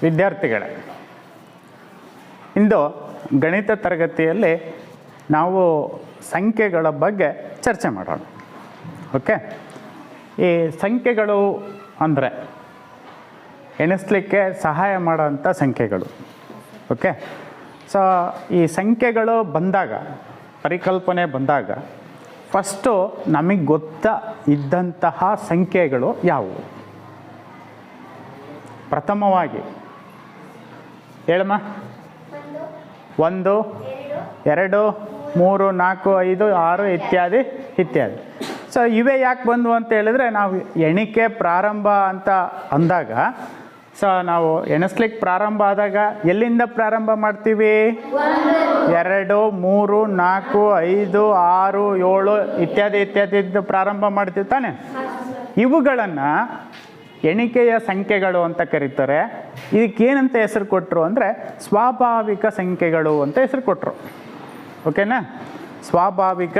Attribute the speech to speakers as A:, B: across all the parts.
A: ವಿದ್ಯಾರ್ಥಿಗಳೇ, ಇಂದು ಗಣಿತ ತರಗತಿಯಲ್ಲಿ ನಾವು ಸಂಖ್ಯೆಗಳ ಬಗ್ಗೆ ಚರ್ಚೆ ಮಾಡೋಣ. ಓಕೆ, ಈ ಸಂಖ್ಯೆಗಳು ಅಂದರೆ ಎಣಿಸ್ಲಿಕ್ಕೆ ಸಹಾಯ ಮಾಡೋಂಥ ಸಂಖ್ಯೆಗಳು. ಓಕೆ, ಸೊ ಈ ಸಂಖ್ಯೆಗಳು ಬಂದಾಗ, ಪರಿಕಲ್ಪನೆ ಬಂದಾಗ ಫಸ್ಟು ನಮಗೆ ಇದ್ದಂತಹ ಸಂಖ್ಯೆಗಳು ಯಾವುವು? ಪ್ರಥಮವಾಗಿ ಹೇಳಮ್ಮ. 1, 2, 3, 4, 5, 6 ಇತ್ಯಾದಿ ಇತ್ಯಾದಿ. ಸೊ ಇವೇ ಯಾಕೆ ಬಂದವು ಅಂತ ಹೇಳಿದ್ರೆ, ನಾವು ಎಣಿಕೆ ಪ್ರಾರಂಭ ಅಂತ ಅಂದಾಗ, ಸೊ ನಾವು ಎಣಿಸ್ಲಿಕ್ಕೆ ಪ್ರಾರಂಭ ಆದಾಗ ಎಲ್ಲಿಂದ ಪ್ರಾರಂಭ ಮಾಡ್ತೀವಿ? 2, 3, 4, 5, 6, 7 ಇತ್ಯಾದಿ ಇತ್ಯಾದಿ ಪ್ರಾರಂಭ ಮಾಡ್ತೀವಿ ತಾನೆ. ಇವುಗಳನ್ನು ಎಣಿಕೆಯ ಸಂಖ್ಯೆಗಳು ಅಂತ ಕರೀತಾರೆ. ಇದಕ್ಕೇನಂತ ಹೆಸರು ಕೊಟ್ಟರು ಅಂದರೆ ಸ್ವಾಭಾವಿಕ ಸಂಖ್ಯೆಗಳು ಅಂತ ಹೆಸರು ಕೊಟ್ಟರು. ಓಕೆನಾ? ಸ್ವಾಭಾವಿಕ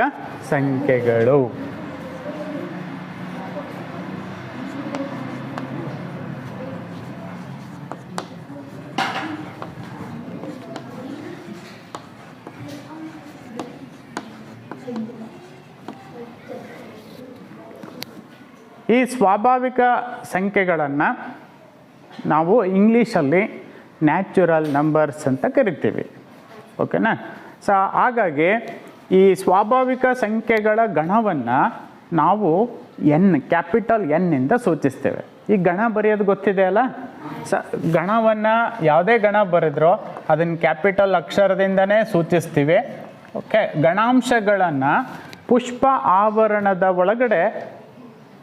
A: ಸಂಖ್ಯೆಗಳು. ಈ ಸ್ವಾಭಾವಿಕ ಸಂಖ್ಯೆಗಳನ್ನು ನಾವು ಇಂಗ್ಲೀಷಲ್ಲಿ ನ್ಯಾಚುರಲ್ ನಂಬರ್ಸ್ ಅಂತ ಕರಿತೀವಿ. ಓಕೆನಾ? ಸೊ ಹಾಗಾಗಿ ಈ ಸ್ವಾಭಾವಿಕ ಸಂಖ್ಯೆಗಳ ಗಣವನ್ನು ನಾವು ಕ್ಯಾಪಿಟಲ್ ಎನ್ನಿಂದ ಸೂಚಿಸ್ತೇವೆ. ಈ ಗಣ ಬರೆಯೋದು ಗೊತ್ತಿದೆ ಅಲ್ಲ? ಗಣವನ್ನು ಯಾವುದೇ ಗಣ ಬರೆದ್ರೂ ಅದನ್ನು ಕ್ಯಾಪಿಟಲ್ ಅಕ್ಷರದಿಂದನೇ ಸೂಚಿಸ್ತೀವಿ. ಓಕೆ, ಗಣಾಂಶಗಳನ್ನು ಪುಷ್ಪ ಆವರಣದ ಒಳಗಡೆ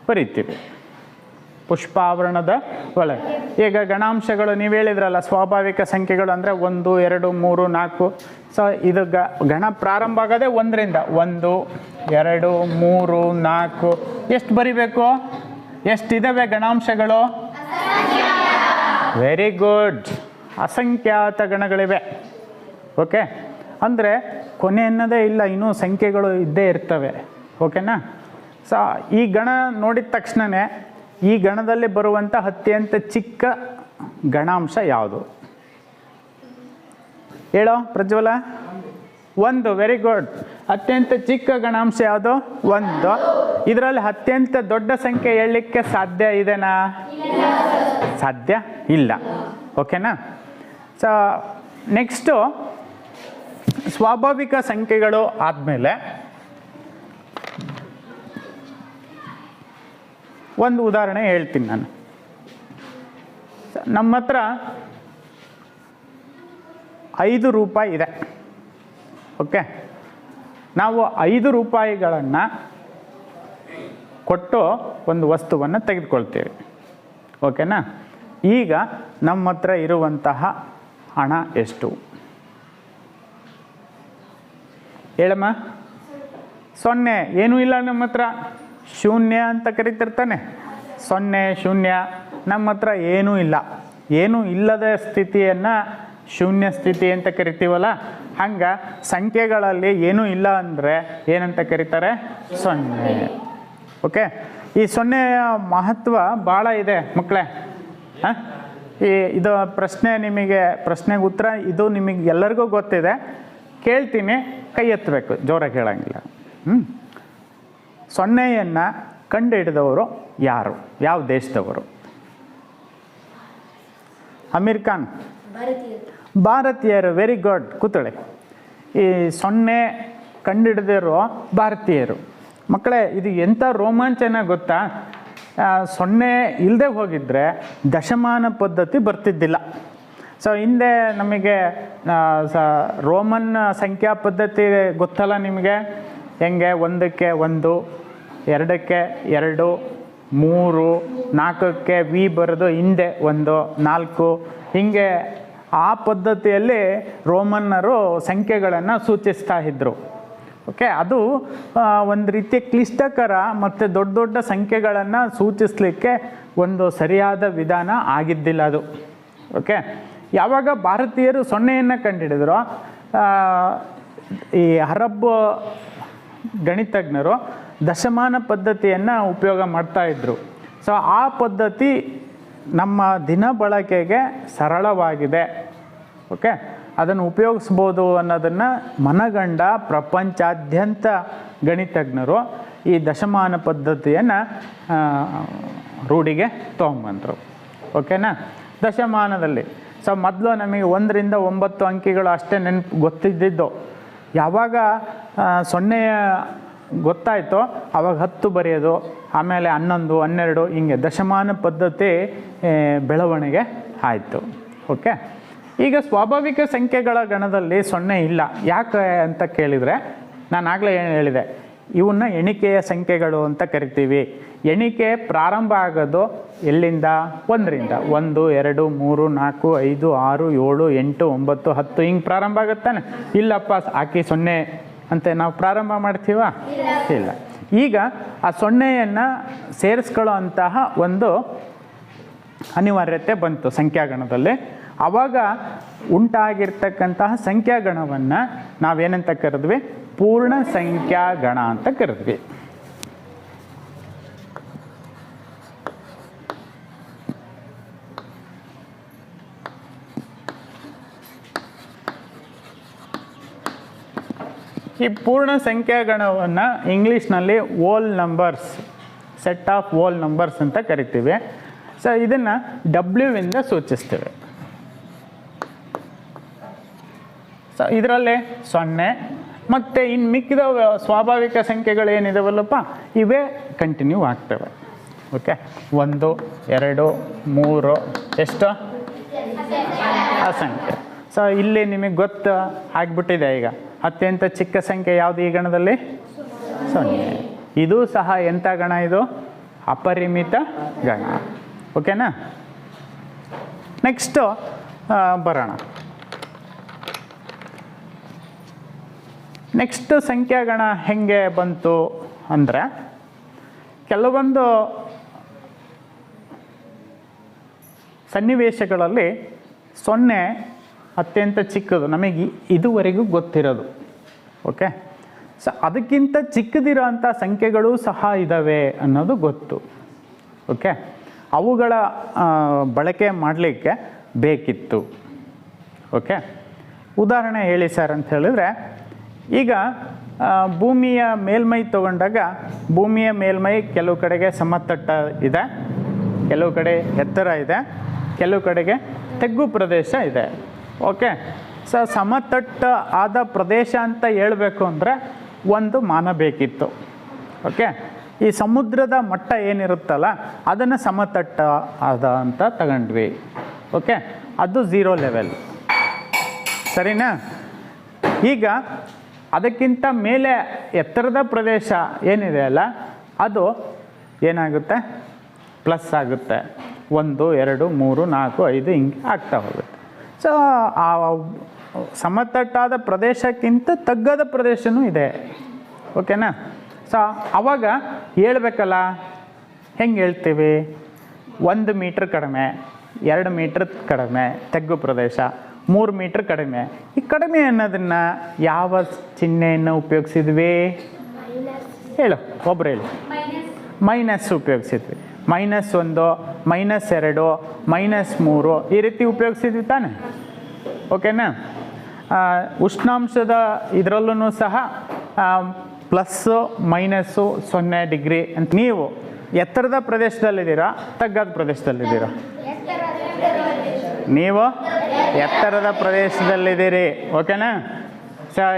A: ಬರಿತೀವಿ. ಪುಷ್ಪ ಆವರಣದ ಒಳಗೆ. ಈಗ ಗಣಾಂಶಗಳು ನೀವು ಹೇಳಿದ್ರಲ್ಲ, ಸ್ವಾಭಾವಿಕ ಸಂಖ್ಯೆಗಳು ಅಂದರೆ 1, 2, 3, 4. ಸೊ ಇದು ಗಣ ಪ್ರಾರಂಭ ಆಗೋದೇ 1ರಿಂದ. 1, 2, 3, 4. ಎಷ್ಟು ಬರಿಬೇಕು? ಎಷ್ಟಿದ್ದಾವೆ ಗಣಾಂಶಗಳು? ವೆರಿ ಗುಡ್, ಅಸಂಖ್ಯಾತ ಗಣಗಳಿವೆ. ಓಕೆ, ಅಂದರೆ ಕೊನೆ ಅನ್ನೋದೇ ಇಲ್ಲ, ಇನ್ನೂ ಸಂಖ್ಯೆಗಳು ಇದ್ದೇ ಇರ್ತವೆ. ಓಕೆನಾ? ಸೊ ಈ ಗಣ ನೋಡಿದ ತಕ್ಷಣವೇ ಈ ಗಣದಲ್ಲಿ ಬರುವಂಥ ಅತ್ಯಂತ ಚಿಕ್ಕ ಗಣಾಂಶ ಯಾವುದು? ಹೇಳೋ ಪ್ರಜ್ವಲ. 1. Very good. ಅತ್ಯಂತ ಚಿಕ್ಕ ಗಣಾಂಶ ಯಾವುದು? 1. ಇದರಲ್ಲಿ ಅತ್ಯಂತ ದೊಡ್ಡ ಸಂಖ್ಯೆ ಹೇಳಲಿಕ್ಕೆ ಸಾಧ್ಯ ಇದೆನಾ? ಸಾಧ್ಯ ಇಲ್ಲ. ಓಕೆನಾ? ಸೊ ನೆಕ್ಸ್ಟು ಸ್ವಾಭಾವಿಕ ಸಂಖ್ಯೆಗಳು ಆದಮೇಲೆ ಒಂದು ಉದಾಹರಣೆ ಹೇಳ್ತೀನಿ ನಾನು. ನಮ್ಮ ಹತ್ರ 5 ರೂಪಾಯಿ ಇದೆ. ಓಕೆ, ನಾವು 5 ರೂಪಾಯಿಗಳನ್ನು ಕೊಟ್ಟು ಒಂದು ವಸ್ತುವನ್ನು ತೆಗೆದುಕೊಳ್ತೀವಿ. ಓಕೆನಾ? ಈಗ ನಮ್ಮ ಹತ್ರ ಇರುವಂತಹ ಹಣ ಎಷ್ಟು? ಹೇಳಮ್ಮ. 0. ಏನೂ ಇಲ್ಲ ನಮ್ಮ ಹತ್ರ. ಶೂನ್ಯ ಅಂತ ಕರಿತಿರ್ತಾನೆ. 0, 0. ನಮ್ಮ ಹತ್ರ ಏನೂ ಇಲ್ಲ. ಏನೂ ಇಲ್ಲದ ಸ್ಥಿತಿಯನ್ನು ಶೂನ್ಯ ಸ್ಥಿತಿ ಅಂತ ಕರಿತೀವಲ್ಲ, ಹಂಗೆ ಸಂಖ್ಯೆಗಳಲ್ಲಿ ಏನೂ ಇಲ್ಲ ಅಂದರೆ ಏನಂತ ಕರೀತಾರೆ? 0. ಓಕೆ, ಈ 0ಯ ಮಹತ್ವ ಭಾಳ ಇದೆ ಮಕ್ಕಳೇ. ಇದು ಪ್ರಶ್ನೆಗೆ ಉತ್ತರ ಇದು ನಿಮಗೆ ಎಲ್ಲರಿಗೂ ಗೊತ್ತಿದೆ. ಕೇಳ್ತೀನಿ, ಕೈ ಎತ್ತಬೇಕು, ಜೋರಾಗಿ ಹೇಳಂಗಿಲ್ಲ. 0ಯನ್ನು ಕಂಡು ಹಿಡಿದವರು ಯಾರು? ಯಾವ ದೇಶದವರು? ಅಮೀರ್ ಖಾನ್. ಭಾರತೀಯರು. Very good. ಕೂತಳೆ. ಈ 0 ಕಂಡು ಹಿಡಿದಿರೋ ಭಾರತೀಯರು. ಮಕ್ಕಳೇ, ಇದು ಎಂಥ ರೋಮಾಂಚನ ಗೊತ್ತಾ? 0 ಇಲ್ಲದೆ ಹೋಗಿದ್ರೆ ದಶಮಾನ ಪದ್ಧತಿ ಬರ್ತಿದ್ದಿಲ್ಲ. ಸೊ ಹಿಂದೆ ನಮಗೆ ರೋಮನ್ ಸಂಖ್ಯಾ ಪದ್ಧತಿ ಗೊತ್ತಲ್ಲ ನಿಮಗೆ? ಹೆಂಗೆ? 1ಕ್ಕೆ 1, 2ಕ್ಕೆ 2, 3, 4ಕ್ಕೆ ವಿ ಬರೆದು ಹಿಂದೆ 1, 4 ಹೀಗೆ ಆ ಪದ್ಧತಿಯಲ್ಲಿ ರೋಮನ್ನರು ಸಂಖ್ಯೆಗಳನ್ನು ಸೂಚಿಸ್ತಾ ಇದ್ದರು. ಓಕೆ, ಅದು ಒಂದು ರೀತಿಯ ಕ್ಲಿಷ್ಟಕರ ಮತ್ತು ದೊಡ್ಡ ದೊಡ್ಡ ಸಂಖ್ಯೆಗಳನ್ನು ಸೂಚಿಸಲಿಕ್ಕೆ ಒಂದು ಸರಿಯಾದ ವಿಧಾನ ಆಗಿದ್ದಿಲ್ಲ ಅದು. ಓಕೆ, ಯಾವಾಗ ಭಾರತೀಯರು 0ಯನ್ನು ಕಂಡುಹಿಡಿದ್ರು, ಈ ಅರಬ್ ಗಣಿತಜ್ಞರು ದಶಮಾನ ಪದ್ಧತಿಯನ್ನು ಉಪಯೋಗ ಮಾಡ್ತಾಯಿದ್ರು. ಸೊ ಆ ಪದ್ಧತಿ ನಮ್ಮ ದಿನ ಬಳಕೆಗೆ ಸರಳವಾಗಿದೆ, ಓಕೆ, ಅದನ್ನು ಉಪಯೋಗಿಸ್ಬೋದು ಅನ್ನೋದನ್ನು ಮನಗಂಡ ಪ್ರಪಂಚಾದ್ಯಂತ ಗಣಿತಜ್ಞರು ಈ ದಶಮಾನ ಪದ್ಧತಿಯನ್ನು ರೂಢಿಗೆ ತೊಗೊಂಬಂದರು. ಓಕೆನಾ? ದಶಮಾನದಲ್ಲಿ ಮೊದಲು ನಮಗೆ 1 ರಿಂದ 9 ಅಂಕಿಗಳು ಅಷ್ಟೇ ನೆನಪು ಗೊತ್ತಿದ್ದಿದ್ದು. ಯಾವಾಗ 0 ಗೊತ್ತಾಯಿತೋ ಆವಾಗ 10 ಬರೆಯೋದು, ಆಮೇಲೆ 11, 12 ಹಿಂಗೆ ದಶಮಾನ ಪದ್ಧತಿ ಬೆಳವಣಿಗೆ ಆಯಿತು. ಓಕೆ, ಈಗ ಸ್ವಾಭಾವಿಕ ಸಂಖ್ಯೆಗಳ ಗಣದಲ್ಲಿ 0 ಇಲ್ಲ. ಯಾಕೆ ಅಂತ ಕೇಳಿದರೆ, ನಾನು ಆಗಲೇ ಏನು ಹೇಳಿದೆ, ಇವನ್ನ ಎಣಿಕೆಯ ಸಂಖ್ಯೆಗಳು ಅಂತ ಕರಿತೀವಿ. ಎಣಿಕೆ ಪ್ರಾರಂಭ ಆಗೋದು ಎಲ್ಲಿಂದ? 1 ರಿಂದ. 1, 2, 3, 4, 5, 6, 7, 8, 9, 10 ಹಿಂಗೆ ಪ್ರಾರಂಭ ಆಗುತ್ತಾನೆ. ಇಲ್ಲಪ್ಪ ಹಾಕಿ 0 ಅಂತ ನಾವು ಪ್ರಾರಂಭ ಮಾಡ್ತೀವ? ಇಲ್ಲ. ಈಗ ಆ 0ಯನ್ನು ಸೇರಿಸ್ಕೊಳ್ಳೋ ಅಂತಹ ಒಂದು ಅನಿವಾರ್ಯತೆ ಬಂತು ಸಂಖ್ಯಾಗಣದಲ್ಲಿ. ಆವಾಗ ಉಂಟಾಗಿರ್ತಕ್ಕಂತಹ ಸಂಖ್ಯಾಗಣವನ್ನು ನಾವೇನಂತ ಕರೆದ್ವಿ? ಪೂರ್ಣ ಸಂಖ್ಯಾಗಣ ಅಂತ ಕರೆದ್ವಿ. ಈ ಪೂರ್ಣ ಸಂಖ್ಯಾಗಣವನ್ನು ಇಂಗ್ಲೀಷ್ನಲ್ಲಿ whole numbers, set of whole numbers ಅಂತ ಕರಿತೀವಿ. ಸೊ ಇದನ್ನು ಡಬ್ಲ್ಯೂವಿಂದ ಸೂಚಿಸ್ತೇವೆ. ಸೊ ಇದರಲ್ಲೇ 0 ಮತ್ತು ಇನ್ನು ಮಿಕ್ಕಿದ ಸ್ವಾಭಾವಿಕ ಸಂಖ್ಯೆಗಳು ಏನಿದಾವಲ್ಲಪ್ಪ ಇವೇ ಕಂಟಿನ್ಯೂ ಆಗ್ತವೆ. ಓಕೆ, 1, 2, 3 ಎಷ್ಟು ಅಸಂಖ್ಯೆ. ಸೊ ಇಲ್ಲಿ ನಿಮಗೆ ಗೊತ್ತು ಆಗಿಬಿಟ್ಟಿದೆ. ಈಗ ಅತ್ಯಂತ ಚಿಕ್ಕ ಸಂಖ್ಯೆ ಯಾವುದು ಈ ಗಣದಲ್ಲಿ? 0. ಇದು ಸಹ ಎಂಥ ಗಣ? ಇದು ಅಪರಿಮಿತ ಗಣ. ಓಕೆನಾ? ನೆಕ್ಸ್ಟು ಬರೋಣ. ನೆಕ್ಸ್ಟ್ ಸಂಖ್ಯಾಗಣ ಹೆಂಗೆ ಬಂತು ಅಂದರೆ, ಕೆಲವೊಂದು ಸನ್ನಿವೇಶಗಳಲ್ಲಿ 0 ಅತ್ಯಂತ ಚಿಕ್ಕದು, ನಮಗೆ ಇದುವರೆಗೂ ಗೊತ್ತಿರೋದು. ಓಕೆ, ಸೊ ಅದಕ್ಕಿಂತ ಚಿಕ್ಕದಿರೋ ಅಂಥ ಸಂಖ್ಯೆಗಳು ಸಹ ಇದ್ದಾವೆ ಅನ್ನೋದು ಗೊತ್ತು. ಓಕೆ, ಅವುಗಳ ಬಳಕೆ ಮಾಡಲಿಕ್ಕೆ ಬೇಕಿತ್ತು. ಓಕೆ, ಉದಾಹರಣೆ ಹೇಳಿ ಸರ್ ಅಂತ ಹೇಳಿದ್ರೆ, ಈಗ ಭೂಮಿಯ ಮೇಲ್ಮೈ ತಗೊಂಡಾಗ ಭೂಮಿಯ ಮೇಲ್ಮೈ ಕೆಲವು ಕಡೆಗೆ ಸಮತಟ್ಟ ಇದೆ, ಕೆಲವು ಕಡೆ ಎತ್ತರ ಇದೆ, ಕೆಲವು ಕಡೆಗೆ ತಗ್ಗು ಪ್ರದೇಶ ಇದೆ. ಓಕೆ, ಸೊ ಸಮತಟ್ಟ ಆದ ಪ್ರದೇಶ ಅಂತ ಹೇಳಬೇಕು ಅಂದರೆ ಒಂದು ಮಾನ ಬೇಕಿತ್ತು. ಓಕೆ, ಈ ಸಮುದ್ರದ ಮಟ್ಟ ಏನಿರುತ್ತಲ್ಲ ಅದನ್ನು ಸಮತಟ್ಟ ಆದ ಅಂತ ತಗೊಂಡ್ವಿ. ಓಕೆ, ಅದು 0 ಲೆವೆಲ್, ಸರಿನಾ? ಈಗ ಅದಕ್ಕಿಂತ ಮೇಲೆ ಎತ್ತರದ ಪ್ರದೇಶ ಏನಿದೆ ಅಲ್ಲ ಅದು ಏನಾಗುತ್ತೆ? ಪ್ಲಸ್ ಆಗುತ್ತೆ. 1, 2, 3, 4, 5 ಹಿಂಗೆ ಆಗ್ತಾ ಹೋಗುತ್ತೆ. ಸೊ ಆ ಸಮತಟ್ಟಾದ ಪ್ರದೇಶಕ್ಕಿಂತ ತಗ್ಗದ ಪ್ರದೇಶವೂ ಇದೆ. ಓಕೆನಾ? ಸೊ ಆವಾಗ ಹೇಳ್ಬೇಕಲ್ಲ, ಹೆಂಗೆ ಹೇಳ್ತೀವಿ? 1 ಮೀಟ್ರ್ ಕಡಿಮೆ, 2 ಮೀಟ್ರ್ ಕಡಿಮೆ ತಗ್ಗು ಪ್ರದೇಶ, 3 ಮೀಟ್ರ್ ಕಡಿಮೆ. ಈ ಕಡಿಮೆ ಅನ್ನೋದನ್ನು ಯಾವ ಚಿಹ್ನೆಯನ್ನು ಉಪಯೋಗಿಸಿದ್ವಿ? ಹೇಳು, ಒಬ್ರು ಹೇಳಿ. ಮೈನಸ್ ಉಪಯೋಗಿಸಿದ್ವಿ. -1, -2, -3 ಈ ರೀತಿ ಉಪಯೋಗಿಸಿದ್ವಿ ತಾನೆ? ಓಕೆನಾ? ಉಷ್ಣಾಂಶದ ಇದರಲ್ಲೂ ಸಹ ಪ್ಲಸ್ಸು ಮೈನಸ್ಸು 0 ಡಿಗ್ರಿ ಅಂತ. ನೀವು ಎತ್ತರದ ಪ್ರದೇಶದಲ್ಲಿದ್ದೀರಾ, ತಗ್ಗದ ಪ್ರದೇಶದಲ್ಲಿದ್ದೀರಾ? ನೀವು ಎತ್ತರದ ಪ್ರದೇಶದಲ್ಲಿದ್ದೀರಿ. ಓಕೆನಾ?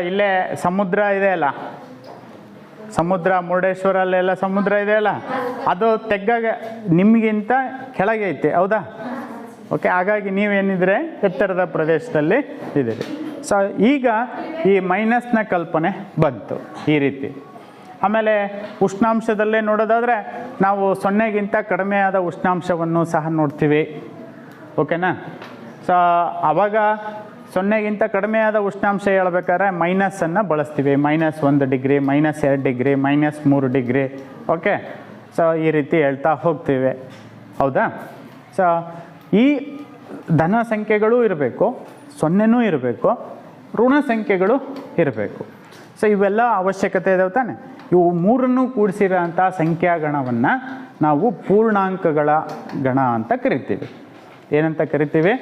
A: ಇಲ್ಲೇ ಸಮುದ್ರ ಇದೆ ಅಲ್ಲ, ಸಮುದ್ರ ಮುರುಡೇಶ್ವರಲ್ಲೆಲ್ಲ ಸಮುದ್ರ ಇದೆ ಅಲ್ಲ, ಅದು ತೆಗ್ಗಾಗ ನಿಮಗಿಂತ ಕೆಳಗೆ ಐತೆ, ಹೌದಾ? ಓಕೆ, ಹಾಗಾಗಿ ನೀವೇನಿದ್ರೆ ಎತ್ತರದ ಪ್ರದೇಶದಲ್ಲಿ ಇದ್ದೀರಿ. ಸೊ ಈಗ ಈ ಮೈನಸ್ನ ಕಲ್ಪನೆ ಬಂತು ಈ ರೀತಿ. ಆಮೇಲೆ ಉಷ್ಣಾಂಶದಲ್ಲೇ ನೋಡೋದಾದರೆ ನಾವು 0ಗಿಂತ ಕಡಿಮೆಯಾದ ಉಷ್ಣಾಂಶವನ್ನು ಸಹ ನೋಡ್ತೀವಿ. ಓಕೆನಾ? ಸೊ ಆವಾಗ 0ಗಿಂತ ಕಡಿಮೆಯಾದ ಉಷ್ಣಾಂಶ ಹೇಳ್ಬೇಕಾದ್ರೆ ಮೈನಸನ್ನು ಬಳಸ್ತೀವಿ. -1 degree, -2 degree, -3 degree. Okay, so ಈ ರೀತಿ ಹೇಳ್ತಾ ಹೋಗ್ತೀವಿ, ಹೌದಾ? ಸೊ ಈ ಧನ ಸಂಖ್ಯೆಗಳೂ ಇರಬೇಕು, 0ನೂ ಇರಬೇಕು, ಋಣ ಸಂಖ್ಯೆಗಳು ಇರಬೇಕು. ಸೊ ಇವೆಲ್ಲ ಅವಶ್ಯಕತೆ ಇದಾವೆ ತಾನೆ? ಇವು ಮೂರನ್ನು ಕೂಡಿಸಿರೋ ಅಂಥ ಸಂಖ್ಯಾಗಣವನ್ನು ನಾವು ಪೂರ್ಣಾಂಕಗಳ ಗಣ ಅಂತ ಕರಿತೀವಿ. ಏನಂತ ಕರಿತೀವಿ?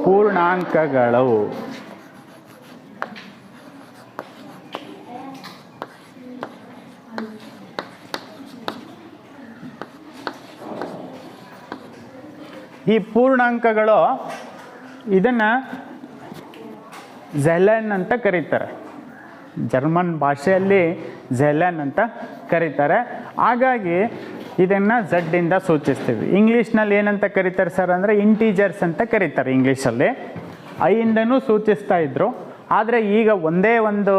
A: ಪೂರ್ಣಾಂಕಗಳು. ಈ ಪೂರ್ಣಾಂಕಗಳು ಇದನ್ನು ಝೆಲೆನ್ ಅಂತ ಕರೀತಾರೆ. ಜರ್ಮನ್ ಭಾಷೆಯಲ್ಲಿ ಝೆಲೆನ್ ಅಂತ ಕರೀತಾರೆ. ಹಾಗಾಗಿ ಇದನ್ನು ಝಡ್ಡಿಂದ ಸೂಚಿಸ್ತೀವಿ. ಇಂಗ್ಲೀಷ್ನಲ್ಲಿ ಏನಂತ ಕರೀತಾರೆ ಸರ್ ಅಂದರೆ ಇಂಟೀಜರ್ಸ್ ಅಂತ ಕರೀತಾರೆ. ಇಂಗ್ಲೀಷಲ್ಲಿ ಐಯಿಂದನೂ ಸೂಚಿಸ್ತಾ ಇದ್ದರು. ಆದರೆ ಈಗ ಒಂದೇ ಒಂದು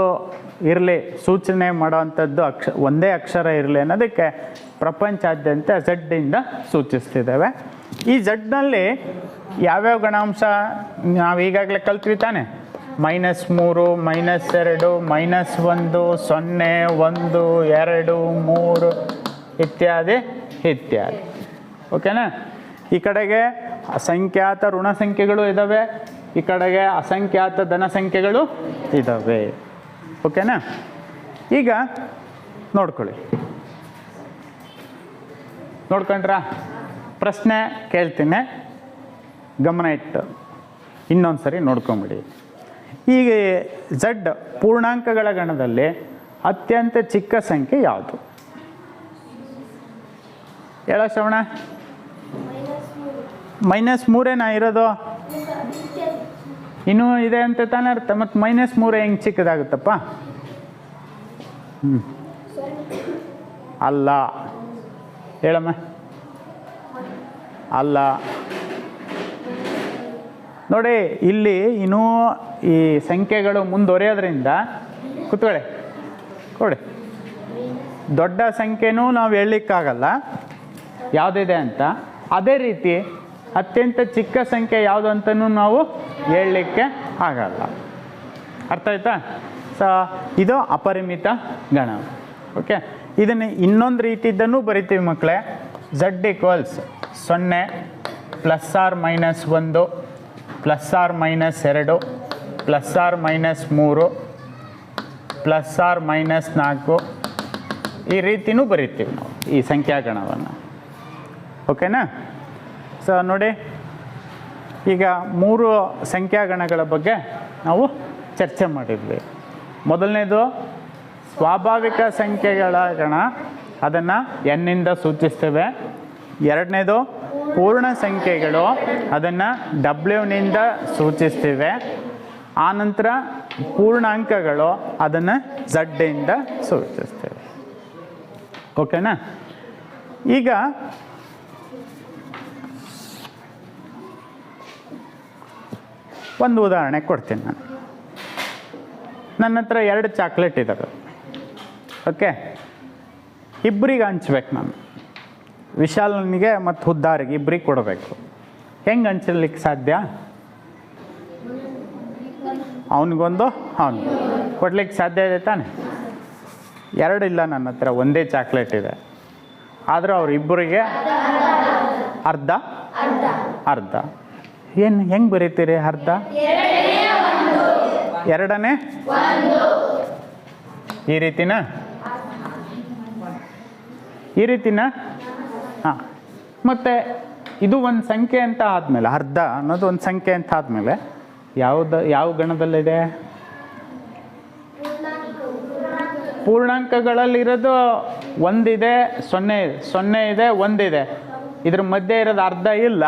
A: ಇರಲಿ, ಸೂಚನೆ ಮಾಡೋವಂಥದ್ದು ಒಂದೇ ಅಕ್ಷರ ಇರಲಿ ಅನ್ನೋದಕ್ಕೆ ಪ್ರಪಂಚಾದ್ಯಂತ ಝಡ್ಡಿಂದ ಸೂಚಿಸ್ತಿದ್ದೇವೆ. ಈ ಝಡ್ನಲ್ಲಿ ಯಾವ್ಯಾವ ಗಣಾಂಶ ನಾವು ಈಗಾಗಲೇ ಕಲ್ತ್ವಿ ತಾನೆ? -3, -2, -1, 0, 1, 2, 3 ಇತ್ಯಾದಿ ಇತ್ಯಾದಿ. ಓಕೆನಾ? ಈ ಕಡೆಗೆ ಅಸಂಖ್ಯಾತ ಋಣ ಸಂಖ್ಯೆಗಳು ಇದ್ದಾವೆ, ಈ ಕಡೆಗೆ ಅಸಂಖ್ಯಾತ ಧನ ಸಂಖ್ಯೆಗಳು ಇದ್ದಾವೆ. ಓಕೆನಾ? ಈಗ ನೋಡ್ಕೊಂಡ್ರಾ? ಪ್ರಶ್ನೆ ಕೇಳ್ತೀನಿ, ಗಮನ ಇಟ್ಟು ಇನ್ನೊಂದು ಸರಿ ನೋಡ್ಕೊಂಬಿಡಿ. ಈಗ ಝಡ್ ಪೂರ್ಣಾಂಕಗಳ ಗಣದಲ್ಲಿ ಅತ್ಯಂತ ಚಿಕ್ಕ ಸಂಖ್ಯೆ ಯಾವುದು? ಹೇಳ ಶ್ರವಣ. -3 ಇರೋದು? ಇನ್ನೂ ಇದೆ ಅಂತ ತಾನೇ ಅರ್ಥ. ಮತ್ತು -3 ಹೆಂಗೆ ಚಿಕ್ಕದಾಗುತ್ತಪ್ಪ? ಅಲ್ಲ, ಹೇಳಮ್ಮ. ಅಲ್ಲ ನೋಡಿ, ಇಲ್ಲಿ ಇನ್ನೂ ಈ ಸಂಖ್ಯೆಗಳು ಮುಂದುವರಿಯೋದ್ರಿಂದ ಕೂತ್ಕೊಳ್ಳಿ ಕೊಡಿ. ದೊಡ್ಡ ಸಂಖ್ಯೆನೂ ನಾವು ಹೇಳಲಿಕ್ಕಾಗಲ್ಲ ಯಾವುದಿದೆ ಅಂತ. ಅದೇ ರೀತಿ ಅತ್ಯಂತ ಚಿಕ್ಕ ಸಂಖ್ಯೆ ಯಾವುದು ಅಂತಲೂ ನಾವು ಹೇಳಲಿಕ್ಕೆ ಆಗಲ್ಲ. ಅರ್ಥ ಆಯ್ತಾ? ಇದು ಅಪರಿಮಿತ ಗಣ. ಓಕೆ, ಇದನ್ನು ಇನ್ನೊಂದು ರೀತಿದ್ದನ್ನು ಬರಿತೀವಿ ಮಕ್ಕಳೇ. Z = 0 ± 1 ± 2 ± 3 ± 4 ಈ ರೀತಿನೂ ಬರಿತೀವಿ ನಾವು ಈ ಸಂಖ್ಯಾಗಣವನ್ನು. ಓಕೆನಾ? ನೋಡಿ, ಈಗ 3 ಸಂಖ್ಯಾಗಣಗಳ ಬಗ್ಗೆ ನಾವು ಚರ್ಚೆ ಮಾಡಿದ್ವಿ. ಮೊದಲನೇದು ಸ್ವಾಭಾವಿಕ ಸಂಖ್ಯೆಗಳ ಗಣ, ಅದನ್ನು n ಇಂದ ಸೂಚಿಸ್ತೇವೆ. ಎರಡನೇದು ಪೂರ್ಣ ಸಂಖ್ಯೆಗಳು, ಅದನ್ನು W ನಿಂದ ಸೂಚಿಸ್ತೇವೆ. ಆನಂತರ ಪೂರ್ಣಾಂಕಗಳು, ಅದನ್ನು Z ಇಂದ ಸೂಚಿಸ್ತೇವೆ. ಓಕೆನಾ? ಈಗ ಒಂದು ಉದಾಹರಣೆ ಕೊಡ್ತೀನಿ ನಾನು. ನನ್ನ ಹತ್ರ 2 ಚಾಕ್ಲೇಟ್ ಇದ್ದಾವೆ. ಓಕೆ, ಇಬ್ಬರಿಗೆ ಹಂಚ್ಬೇಕು ನಾನು. ವಿಶಾಲನಿಗೆ ಮತ್ತು ಹುದ್ದಾರಿಗೆ ಇಬ್ಬರಿಗೆ ಕೊಡಬೇಕು. ಹೆಂಗೆ ಹಂಚಲಿಕ್ಕೆ ಸಾಧ್ಯ? ಅವನಿಗೊಂದು ಅವನಿಗೆ ಕೊಡ್ಲಿಕ್ಕೆ ಸಾಧ್ಯ ಇದೆ ತಾನೆ? 2 ಇಲ್ಲ ನನ್ನ ಹತ್ರ, ಒಂದೇ ಚಾಕ್ಲೇಟ್ ಇದೆ. ಆದರೆ ಅವರಿಬ್ಬರಿಗೆ ಅರ್ಧ ಅರ್ಧ. ಏನು ಹೆಂಗೆ ಬರೀತೀರಿ ಅರ್ಧ? 2ನೇ ಈ ರೀತಿನಾ? ಈ ರೀತಿನ? ಹಾಂ. ಮತ್ತು ಇದು ಒಂದು ಸಂಖ್ಯೆ ಅಂತ ಆದಮೇಲೆ, ಅರ್ಧ ಅನ್ನೋದು ಒಂದು ಸಂಖ್ಯೆ ಅಂತ ಆದಮೇಲೆ ಯಾವ ಗಣದಲ್ಲಿದೆ? ಪೂರ್ಣಾಂಕಗಳಲ್ಲಿರೋದು 1 ಇದೆ, 0 ಇದೆ, 1 ಇದೆ. ಇದ್ರ ಮಧ್ಯೆ ಇರೋದು ಅರ್ಧ ಇಲ್ಲ,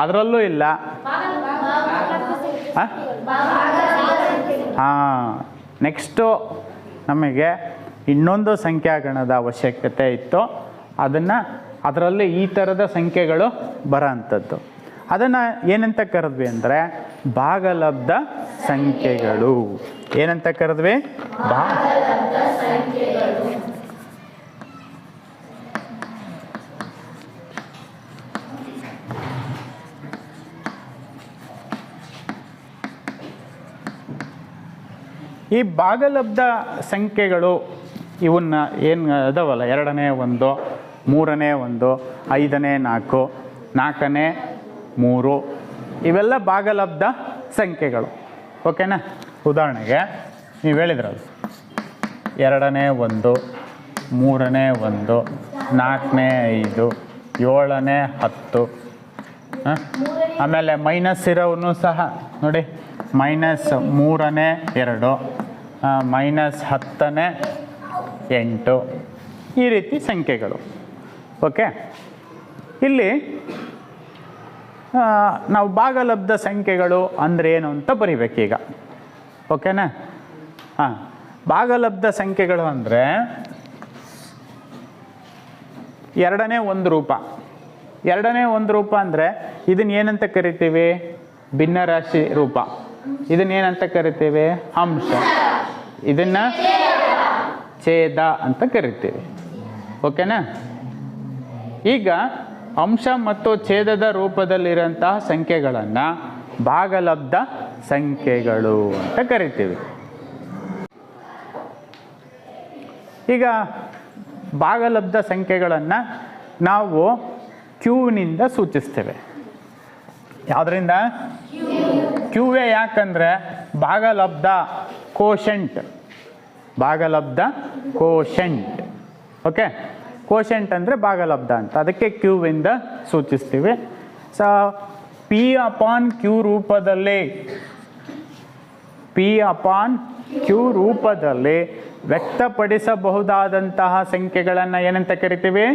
A: ಅದರಲ್ಲೂ ಇಲ್ಲ. ಹಾಂ. ನೆಕ್ಸ್ಟು ನಮಗೆ ಇನ್ನೊಂದು ಸಂಖ್ಯಾಗಣದ ಅವಶ್ಯಕತೆ ಇತ್ತು. ಅದರಲ್ಲಿ ಈ ಥರದ ಸಂಖ್ಯೆಗಳು ಬರೋ ಅಂಥದ್ದು. ಅದನ್ನು ಏನಂತ ಕರೆದ್ವಿ ಅಂದರೆ ಭಾಗಲಬ್ಧ ಸಂಖ್ಯೆಗಳು. ಏನಂತ ಕರೆದ್ವಿ? ಈ ಭಾಗಲಬ್ಧ ಸಂಖ್ಯೆಗಳು ಇವನ್ನ ಏನು ಅದಾವಲ್ಲ, 2ನೇ 1, 3ನೇ 1, 5ನೇ 4, 4ನೇ 3, ಇವೆಲ್ಲ ಭಾಗಲಬ್ಧ ಸಂಖ್ಯೆಗಳು. ಓಕೆನಾ? ಉದಾಹರಣೆಗೆ ನೀವು ಹೇಳಿದ್ರಲ್ಲ, 2ನೇ 1, 3ನೇ 1, 4ನೇ 5, ಏಳನೇ 10. ಆಮೇಲೆ ಮೈನಸ್ ಇರೋವನು ಸಹ ನೋಡಿ, -3ನೇ 2, -10ನೇ 8, ಈ ರೀತಿ ಸಂಖ್ಯೆಗಳು. ಓಕೆ, ಇಲ್ಲಿ ನಾವು ಭಾಗಲಬ್ಧ ಸಂಖ್ಯೆಗಳು ಅಂದರೆ ಏನು ಅಂತ ಬರಿಬೇಕೀಗ. ಓಕೆನಾ? ಹಾಂ, ಭಾಗಲಬ್ಧ ಸಂಖ್ಯೆಗಳು ಅಂದರೆ ಎರಡನೇ ಒಂದು ರೂಪ. ಎರಡನೇ ಒಂದು ರೂಪ ಅಂದರೆ ಇದನ್ನ ಏನಂತ ಕರಿತೀವಿ? ಭಿನ್ನರಾಶಿ ರೂಪ. ಇದನ್ನೇನಂತ ಕರಿತೀವಿ? ಅಂಶ. ಇದನ್ನು ಛೇದ ಅಂತ ಕರಿತೀವಿ. ಓಕೆನಾ? ಈಗ ಅಂಶ ಮತ್ತು ಛೇದದ ರೂಪದಲ್ಲಿರೋಂತಹ ಸಂಖ್ಯೆಗಳನ್ನು ಭಾಗಲಬ್ಧ ಸಂಖ್ಯೆಗಳು ಅಂತ ಕರಿತೀವಿ. ಈಗ ಭಾಗಲಬ್ಧ ಸಂಖ್ಯೆಗಳನ್ನು ನಾವು ಕ್ಯೂನಿಂದ ಸೂಚಿಸ್ತೇವೆ. ಯಾವುದರಿಂದ? ಕ್ಯೂವೇ. ಯಾಕಂದರೆ ಭಾಗಲಬ್ಧ ಕೋಶೆಂಟ್. ಭಾಗಲಬ್ಧ ಕೋಶೆಂಟ್. ಓಕೆ, ಕೋಶೆಂಟ್ ಅಂದರೆ ಭಾಗಲಬ್ಧ ಅಂತ, ಅದಕ್ಕೆ ಕ್ಯೂವಿಂದ ಸೂಚಿಸ್ತೀವಿ. ಸೊ P/Q ರೂಪದಲ್ಲಿ, P/Q ರೂಪದಲ್ಲಿ ವ್ಯಕ್ತಪಡಿಸಬಹುದಾದಂತಹ ಸಂಖ್ಯೆಗಳನ್ನು ಏನಂತ ಕರಿತೀವಿ?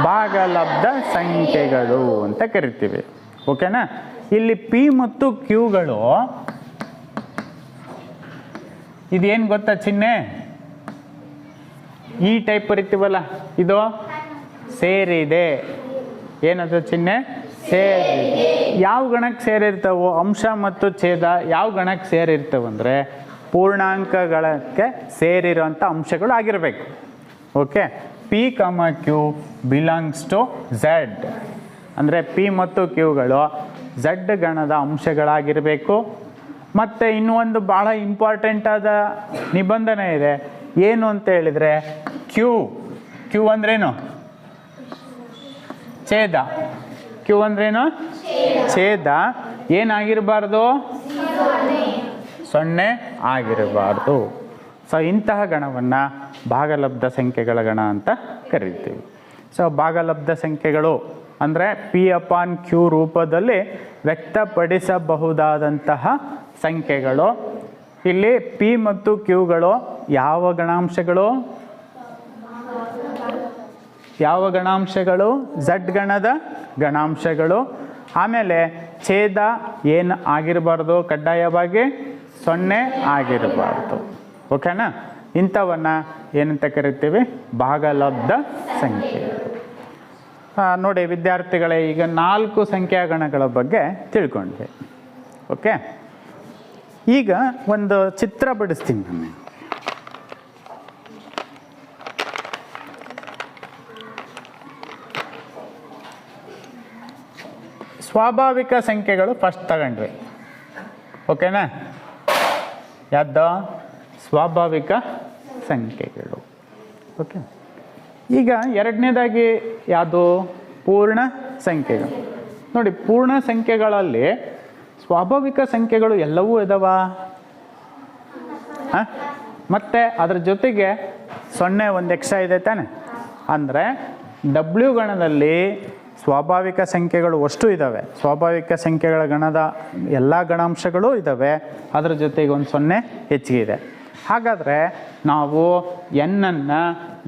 A: ಭಾಗಲಬ್ಧ ಸಂಖ್ಯೆಗಳು ಅಂತ ಕರಿತೀವಿ. ಓಕೆನಾ? ಇಲ್ಲಿ P ಮತ್ತು Qಗಳು ಇದೇನು ಗೊತ್ತಾ ಚಿಹ್ನೆ? ಈ ಟೈಪ್ ಬರಿತೀವಲ್ಲ, ಇದು ಸೇರಿದೆ. ಏನದು ಚಿಹ್ನೆ? ಸೇರಿದೆ. ಯಾವ ಗಣಕ್ಕೆ ಸೇರಿರ್ತಾವೋ ಅಂಶ ಮತ್ತು ಛೇದ ಯಾವ ಗಣಕ್ಕೆ ಸೇರಿರ್ತಾವಂದರೆ ಪೂರ್ಣಾಂಕಗಳಕ್ಕೆ ಸೇರಿರೋಂಥ ಅಂಶಗಳು ಆಗಿರಬೇಕು. Okay, P/Q belongs to Z. ಅಂದರೆ P ಮತ್ತು Qಗಳು Z ಗಣದ ಅಂಶಗಳಾಗಿರಬೇಕು. ಮತ್ತು ಇನ್ನೂ ಒಂದು ಭಾಳ ಇಂಪಾರ್ಟೆಂಟ್ ಆದ ನಿಬಂಧನೆ ಇದೆ. ಏನು ಅಂತ ಹೇಳಿದರೆ Q ಅಂದ್ರೇನು? ಛೇದ. Q ಅಂದ್ರೇನು? ಛೇದ. ಏನಾಗಿರಬಾರ್ದು? 0 ಆಗಿರಬಾರ್ದು. ಸೊ ಇಂತಹ ಗಣವನ್ನು ಭಾಗಲಬ್ಧ ಸಂಖ್ಯೆಗಳ ಗಣ ಅಂತ ಕರಿತೀವಿ. ಸೊ ಭಾಗಲಬ್ಧ ಸಂಖ್ಯೆಗಳು ಅಂದರೆ P/Q ರೂಪದಲ್ಲಿ ವ್ಯಕ್ತಪಡಿಸಬಹುದಾದಂತಹ ಸಂಖ್ಯೆಗಳು. ಇಲ್ಲಿ P ಮತ್ತು Qಗಳು ಯಾವ ಗಣಾಂಶಗಳು? ಯಾವ ಗಣಾಂಶಗಳು? Z ಗಣದ ಗಣಾಂಶಗಳು. ಆಮೇಲೆ ಛೇದ ಏನು ಆಗಿರಬಾರ್ದು? ಕಡ್ಡಾಯವಾಗಿ 0 ಆಗಿರಬಾರ್ದು. ಓಕೆನಾ? ಇಂಥವನ್ನು ಏನಂತ ಕರಿತೀವಿ? ಭಾಗಲಬ್ಧ ಸಂಖ್ಯೆಗಳು. ನೋಡಿ ವಿದ್ಯಾರ್ಥಿಗಳೇ, ಈಗ 4 ಸಂಖ್ಯಾಗಣಗಳ ಬಗ್ಗೆ ತಿಳ್ಕೊಂಡ್ವಿ. ಓಕೆ, ಈಗ ಒಂದು ಚಿತ್ರ ಬಿಡಿಸ್ತೀನಿ ನಾನು. ಸ್ವಾಭಾವಿಕ ಸಂಖ್ಯೆಗಳು ಫಸ್ಟ್ ತಗೊಂಡ್ವಿ. ಓಕೆನಾ? ಯಾವ್ದು? ಸ್ವಾಭಾವಿಕ ಸಂಖ್ಯೆಗಳು. ಓಕೆ, ಈಗ ಎರಡನೇದಾಗಿ ಯಾವುದು? ಪೂರ್ಣ ಸಂಖ್ಯೆಗಳು. ನೋಡಿ, ಪೂರ್ಣ ಸಂಖ್ಯೆಗಳಲ್ಲಿ ಸ್ವಾಭಾವಿಕ ಸಂಖ್ಯೆಗಳು ಎಲ್ಲವೂ ಇದಾವ. ಮತ್ತು ಅದ್ರ ಜೊತೆಗೆ 0 ಒಂದು ಎಕ್ಸ್ಟ್ರಾ ಇದೆ ತಾನೆ. ಅಂದರೆ W ಗಣದಲ್ಲಿ ಸ್ವಾಭಾವಿಕ ಸಂಖ್ಯೆಗಳು ಅಷ್ಟು ಇದ್ದಾವೆ. ಸ್ವಾಭಾವಿಕ ಸಂಖ್ಯೆಗಳ ಗಣದ ಎಲ್ಲ ಗಣಾಂಶಗಳು ಇದ್ದಾವೆ. ಅದರ ಜೊತೆಗೆ ಒಂದು 0 ಹೆಚ್ಚಿಗೆ ಇದೆ. ಹಾಗಾದರೆ ನಾವು ಎನ್ನನ್ನು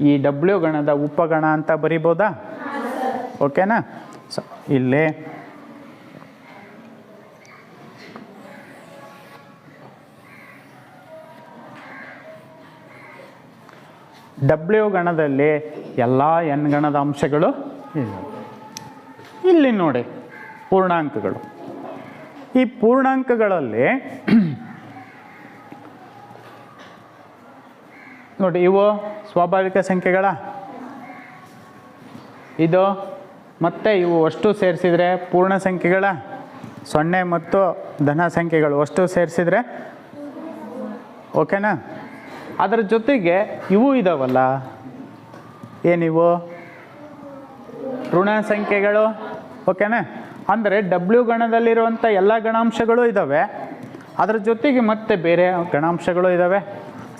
A: ಈ W ಗಣದ ಉಪಗಣ ಅಂತ ಬರಿಬೋದಾ? ಓಕೆನಾ? ಸೊ ಇಲ್ಲಿ W ಗಣದಲ್ಲಿ ಎಲ್ಲ n ಗಣದ ಅಂಶಗಳು ಇಲ್ಲ. ಇಲ್ಲಿ ನೋಡಿ ಪೂರ್ಣಾಂಕಗಳು. ಈ ಪೂರ್ಣಾಂಕಗಳಲ್ಲಿ ನೋಡಿ, ಇವು ಸ್ವಾಭಾವಿಕ ಸಂಖ್ಯೆಗಳ, ಇದು ಮತ್ತು ಇವು ಅಷ್ಟು ಸೇರಿಸಿದರೆ ಪೂರ್ಣ ಸಂಖ್ಯೆಗಳ, 0 ಮತ್ತು ಧನ ಸಂಖ್ಯೆಗಳು ಅಷ್ಟು ಸೇರಿಸಿದರೆ. ಓಕೆನಾ? ಅದರ ಜೊತೆಗೆ ಇವು ಇದಾವಲ್ಲ, ಏನಿವು? ಋಣ ಸಂಖ್ಯೆಗಳು. ಓಕೆನಾ? ಅಂದರೆ W ಗಣದಲ್ಲಿರುವಂಥ ಎಲ್ಲ ಗಣಾಂಶಗಳು ಇದ್ದಾವೆ. ಅದರ ಜೊತೆಗೆ ಮತ್ತೆ ಬೇರೆ ಗಣಾಂಶಗಳು ಇದ್ದಾವೆ.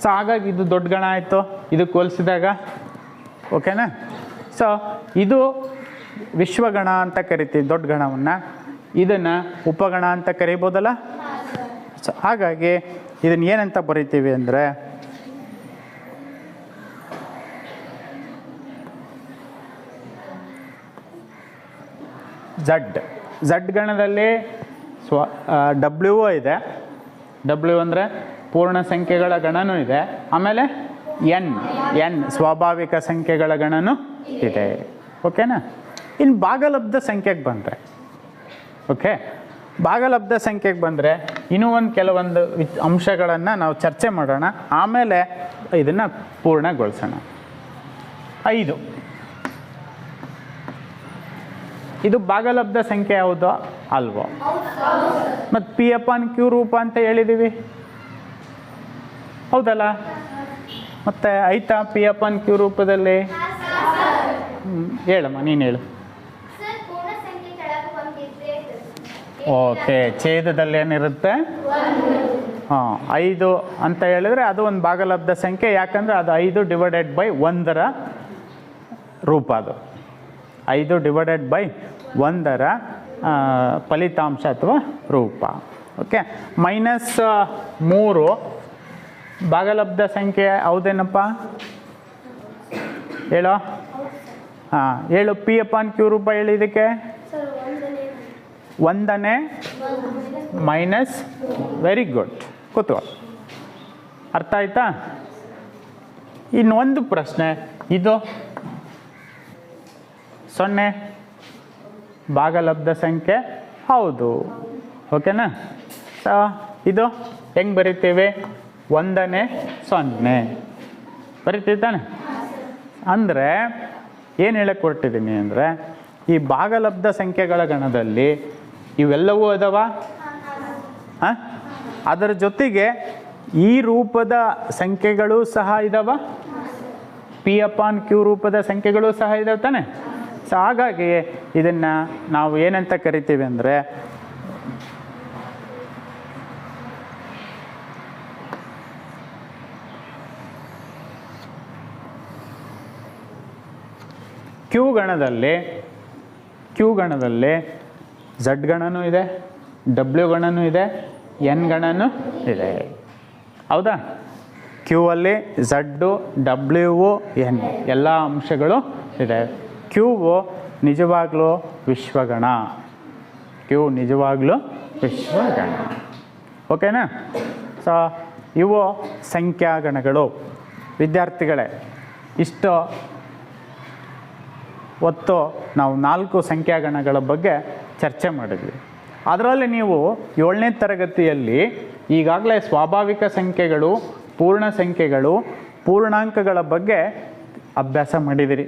A: ಸೊ ಹಾಗಾಗಿ ಇದು ದೊಡ್ಡ ಗಣ ಆಯಿತು ಇದಕ್ಕೆ ಹೋಲಿಸಿದಾಗ. ಓಕೆನಾ? ಸೊ ಇದು ವಿಶ್ವಗಣ ಅಂತ ಕರಿತೀವಿ ದೊಡ್ಡ ಗಣವನ್ನು, ಇದನ್ನು ಉಪಗಣ ಅಂತ ಕರಿಬೋದಲ್ಲ. ಸೊ ಹಾಗಾಗಿ ಇದನ್ನು ಏನಂತ ಬರಿತೀವಿ ಅಂದರೆ ಝಡ್ ಗಣದಲ್ಲಿ ಡಬ್ಲ್ಯೂ ಇದೆ. ಡಬ್ಲ್ಯೂ ಅಂದರೆ ಪೂರ್ಣ ಸಂಖ್ಯೆಗಳ ಗಣನೂ ಇದೆ. ಆಮೇಲೆ ಎನ್ ಸ್ವಾಭಾವಿಕ ಸಂಖ್ಯೆಗಳ ಗಣನೂ ಇದೆ. ಓಕೆನಾ? ಇನ್ನು ಭಾಗಲಬ್ಧ ಸಂಖ್ಯೆಗೆ ಬಂದರೆ, ಓಕೆ, ಭಾಗಲಬ್ಧ ಸಂಖ್ಯೆಗೆ ಬಂದರೆ ಇನ್ನೂ ಕೆಲವೊಂದು ಅಂಶಗಳನ್ನು ನಾವು ಚರ್ಚೆ ಮಾಡೋಣ, ಆಮೇಲೆ ಇದನ್ನು ಪೂರ್ಣಗೊಳಿಸೋಣ. 5 ಇದು ಭಾಗಲಬ್ಧ ಸಂಖ್ಯೆ ಯಾವುದೋ ಅಲ್ವೋ? ಮತ್ತು P/Q ರೂಪ ಅಂತ ಹೇಳಿದ್ದೀವಿ, ಹೌದಲ್ಲ? ಮತ್ತು ಆಯ್ತಾ P/Q ರೂಪದಲ್ಲಿ? ಹೇಳಮ್ಮ, ನೀನು ಹೇಳು. ಓಕೆ, ಛೇದದಲ್ಲಿ ಏನಿರುತ್ತೆ? 5 ಅಂತ ಹೇಳಿದ್ರೆ ಅದು ಒಂದು ಭಾಗಲಬ್ಧ ಸಂಖ್ಯೆ. ಯಾಕಂದರೆ ಅದು 5/1 ರೂಪ. ಅದು 5/1 ಫಲಿತಾಂಶ ಅಥವಾ ರೂಪ. ಓಕೆ, -3 ಭಾಗಲಬ್ಧ ಸಂಖ್ಯೆ ಹೌದೇನಪ್ಪ? ಹೇಳೋ. ಹೇಳು, P/Q ರೂಪ ಹೇಳಿ ಇದಕ್ಕೆ. 1 ಮೈನಸ್. ವೆರಿ ಗುಡ್, ಕೂತ್ಕೋ. ಅರ್ಥ ಆಯ್ತಾ? ಇನ್ನೊಂದು ಪ್ರಶ್ನೆ, ಇದು 0 ಭಾಗಲಬ್ಧ ಸಂಖ್ಯೆ ಹೌದು. ಓಕೆನಾ? ಸೊ ಇದು ಹೆಂಗೆ ಬರಿತೀವಿ? 1 0 ಬರಿತೀವಿ ತಾನೆ? ಅಂದರೆ ಏನು ಹೇಳಕ್ಕೆ ಹೊರಟಿದ್ದೀನಿ ಅಂದರೆ, ಈ ಭಾಗಲಬ್ಧ ಸಂಖ್ಯೆಗಳ ಗಣದಲ್ಲಿ ಇವೆಲ್ಲವೂ ಅದಾವ. ಅದರ ಜೊತೆಗೆ ಈ ರೂಪದ ಸಂಖ್ಯೆಗಳು ಸಹ ಇದಾವ, P/Q ರೂಪದ ಸಂಖ್ಯೆಗಳು ಸಹ ಇದಾವೆ ತಾನೆ? ಸೊ ಹಾಗಾಗಿ ಇದನ್ನು ನಾವು ಏನಂತ ಕರಿತೀವಿ ಅಂದರೆ ಕ್ಯೂ ಗಣದಲ್ಲಿ ಝಡ್ ಗಣನೂ ಇದೆ, ಡಬ್ಲ್ಯೂ ಗಣನೂ ಇದೆ, ಎನ್ ಗಣನೂ ಇದೆ. ಹೌದಾ? ಕ್ಯೂ ಅಲ್ಲಿ ಝಡ್ಡು, ಡಬ್ಲ್ಯೂ, ಎನ್ ಎಲ್ಲ ಅಂಶಗಳು ಇದೆ. ಕ್ಯೂವು ನಿಜವಾಗ್ಲೂ ವಿಶ್ವಗಣ. ಓಕೆನಾ? ಸೊ ಇವು ಸಂಖ್ಯಾಗಣಗಳು. ವಿದ್ಯಾರ್ಥಿಗಳೇ, ಇಷ್ಟು ಹೊತ್ತು ನಾವು 4 ಸಂಖ್ಯಾಗಣಗಳ ಬಗ್ಗೆ ಚರ್ಚೆ ಮಾಡಿದ್ವಿ. ಅದರಲ್ಲಿ ನೀವು 7ನೇ ತರಗತಿಯಲ್ಲಿ ಈಗಾಗಲೇ ಸ್ವಾಭಾವಿಕ ಸಂಖ್ಯೆಗಳು, ಪೂರ್ಣ ಸಂಖ್ಯೆಗಳು, ಪೂರ್ಣಾಂಕಗಳ ಬಗ್ಗೆ ಅಭ್ಯಾಸ ಮಾಡಿದಿರಿ.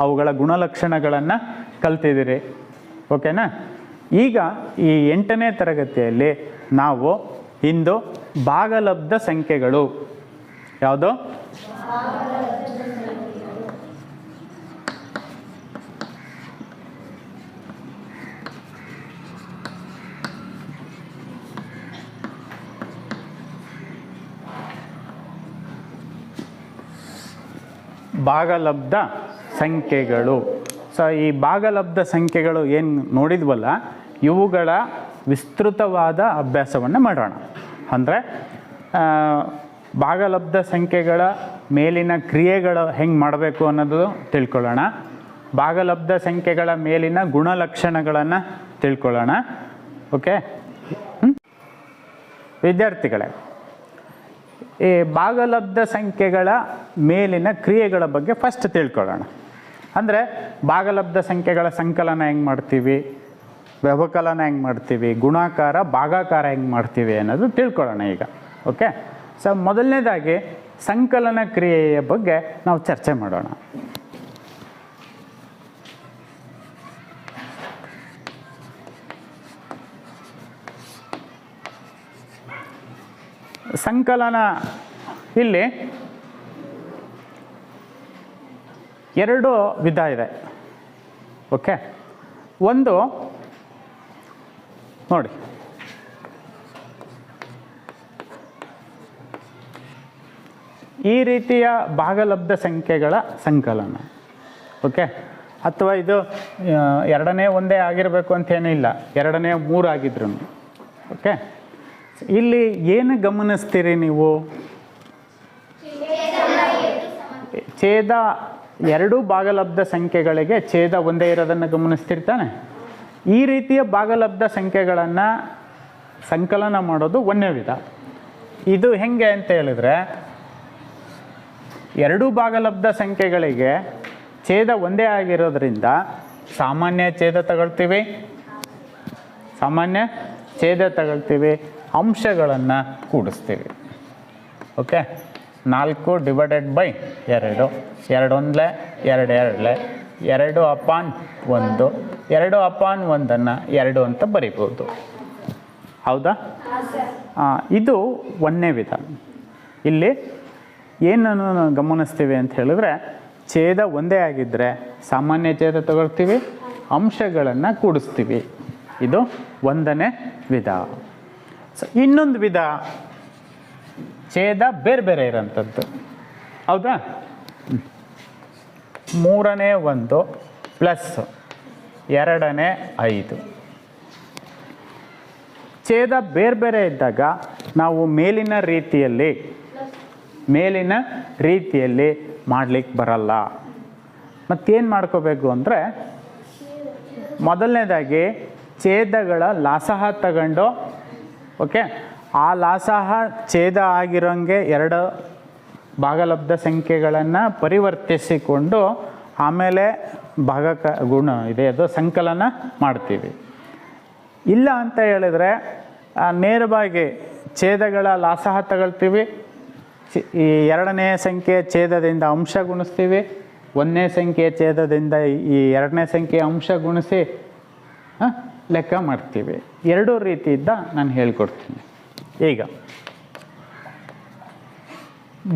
A: ಅವುಗಳ ಗುಣಲಕ್ಷಣಗಳನ್ನು ಕಲ್ತಿದ್ದೀರಿ. ಓಕೆನಾ? ಈಗ ಈ 8ನೇ ತರಗತಿಯಲ್ಲಿ ನಾವು ಇಂದು ಭಾಗಲಬ್ಧ ಸಂಖ್ಯೆಗಳು, ಯಾವುದು? ಭಾಗಲಬ್ಧ ಸಂಖ್ಯೆಗಳು. ಸೊ ಈ ಭಾಗಲಬ್ಧ ಸಂಖ್ಯೆಗಳು ಏನು ನೋಡಿದ್ವಲ್ಲ, ಇವುಗಳ ವಿಸ್ತೃತವಾದ ಅಭ್ಯಾಸವನ್ನು ಮಾಡೋಣ. ಅಂದರೆ ಭಾಗಲಬ್ಧ ಸಂಖ್ಯೆಗಳ ಮೇಲಿನ ಕ್ರಿಯೆಗಳು ಹೆಂಗೆ ಮಾಡಬೇಕು ಅನ್ನೋದು ತಿಳ್ಕೊಳ್ಳೋಣ. ಭಾಗಲಬ್ಧ ಸಂಖ್ಯೆಗಳ ಮೇಲಿನ ಗುಣಲಕ್ಷಣಗಳನ್ನು ತಿಳ್ಕೊಳ್ಳೋಣ. ಓಕೆ ವಿದ್ಯಾರ್ಥಿಗಳೇ, ಈ ಭಾಗಲಬ್ಧ ಸಂಖ್ಯೆಗಳ ಮೇಲಿನ ಕ್ರಿಯೆಗಳ ಬಗ್ಗೆ ಫಸ್ಟ್ ತಿಳ್ಕೊಳ್ಳೋಣ. ಅಂದರೆ ಭಾಗಲಬ್ಧ ಸಂಖ್ಯೆಗಳ ಸಂಕಲನ ಹೆಂಗೆ ಮಾಡ್ತೀವಿ, ವ್ಯವಕಲನ ಹೆಂಗೆ ಮಾಡ್ತೀವಿ, ಗುಣಾಕಾರ, ಭಾಗಾಕಾರ ಹೆಂಗೆ ಮಾಡ್ತೀವಿ ಅನ್ನೋದು ತಿಳ್ಕೊಳ್ಳೋಣ ಈಗ. ಓಕೆ, ಸೊ ಮೊದಲನೇದಾಗಿ ಸಂಕಲನ ಕ್ರಿಯೆಯ ಬಗ್ಗೆ ನಾವು ಚರ್ಚೆ ಮಾಡೋಣ. ಸಂಕಲನ ಇಲ್ಲಿ 2 ವಿಧ ಇದೆ. ಓಕೆ, ಒಂದು ನೋಡಿ, ಈ ರೀತಿಯ ಭಾಗಲಬ್ಧ ಸಂಖ್ಯೆಗಳ ಸಂಕಲನ. ಓಕೆ, ಅಥವಾ ಇದು ಎರಡನೇ ಒಂದೇ ಆಗಿರಬೇಕು ಅಂತೇನಿಲ್ಲ, ಎರಡನೇ 3 ಆಗಿದ್ರು. ಓಕೆ, ಇಲ್ಲಿ ಏನು ಗಮನಿಸ್ತೀರಿ ನೀವು? ಛೇದ ಎರಡೂ ಭಾಗಲಬ್ಧ ಸಂಖ್ಯೆಗಳಿಗೆ ಛೇದ ಒಂದೇ ಇರೋದನ್ನು ಗಮನಿಸ್ತಿರ್ತಾನೆ. ಈ ರೀತಿಯ ಭಾಗಲಬ್ಧ ಸಂಖ್ಯೆಗಳನ್ನು ಸಂಕಲನ ಮಾಡೋದು ಒಂದನೇ ವಿಧ. ಇದು ಹೆಂಗೆ ಅಂತ ಹೇಳಿದ್ರೆ, ಎರಡೂ ಭಾಗಲಬ್ಧ ಸಂಖ್ಯೆಗಳಿಗೆ ಛೇದ ಒಂದೇ ಆಗಿರೋದ್ರಿಂದ ಸಾಮಾನ್ಯ ಛೇದ ತಗೊಳ್ತೀವಿ, ಅಂಶಗಳನ್ನು ಕೂಡಿಸ್ತೀವಿ. ಓಕೆ, 4 ಡಿವೈಡೆಡ್ ಬೈ 2, 2 1 2 2 2/1, 2/1 2 ಅಂತ ಬರಿಬೋದು. ಹೌದಾ? ಇದು ಒಂದನೇ ವಿಧ. ಇಲ್ಲಿ ಏನನ್ನು ಗಮನಿಸ್ತೀವಿ ಅಂತ ಹೇಳಿದ್ರೆ, ಛೇದ ಒಂದೇ ಆಗಿದ್ದರೆ ಸಾಮಾನ್ಯ ಛೇದ ತಗೊಳ್ತೀವಿ, ಅಂಶಗಳನ್ನು ಕೂಡಿಸ್ತೀವಿ. ಇದು ಒಂದನೇ ವಿಧ. ಇನ್ನೊಂದು ವಿಧ ಛೇದ ಬೇರೆ ಬೇರೆ ಇರೋಂಥದ್ದು. ಹೌದಾ? 3ನೇ 1 ಪ್ಲಸ್ 2ನೇ 5. ಛೇದ ಬೇರೆ ಬೇರೆ ಇದ್ದಾಗ ನಾವು ಮೇಲಿನ ರೀತಿಯಲ್ಲಿ ಮಾಡಲಿಕ್ಕೆ ಬರಲ್ಲ. ಮತ್ತೇನು ಮಾಡ್ಕೋಬೇಕು ಅಂದರೆ, ಮೊದಲನೇದಾಗಿ ಛೇದಗಳ ಲಾಸಹ ತಗೊಂಡು, ಓಕೆ, ಆ ಲಾಸಹ ಛೇದ ಆಗಿರೋಂಗೆ 2 ಭಾಗಲಬ್ಧ ಸಂಖ್ಯೆಗಳನ್ನು ಪರಿವರ್ತಿಸಿಕೊಂಡು ಆಮೇಲೆ ಅದು ಸಂಕಲನ ಮಾಡ್ತೀವಿ. ಇಲ್ಲ ಅಂತ ಹೇಳಿದ್ರೆ ನೇರವಾಗಿ ಛೇದಗಳ ಲಾಸಹ ತಗೊಳ್ತೀವಿ, ಈ 2ನೇ ಸಂಖ್ಯೆಯ ಛೇದದಿಂದ ಅಂಶ ಗುಣಿಸ್ತೀವಿ, 1ನೇ ಸಂಖ್ಯೆಯ ಛೇದದಿಂದ ಈ 2ನೇ ಸಂಖ್ಯೆಯ ಅಂಶ ಗುಣಿಸಿ ಲೆಕ್ಕ ಮಾಡ್ತೀವಿ. ಎರಡೂ ರೀತಿಯಿಂದ ನಾನು ಹೇಳ್ಕೊಡ್ತೀನಿ. ಈಗ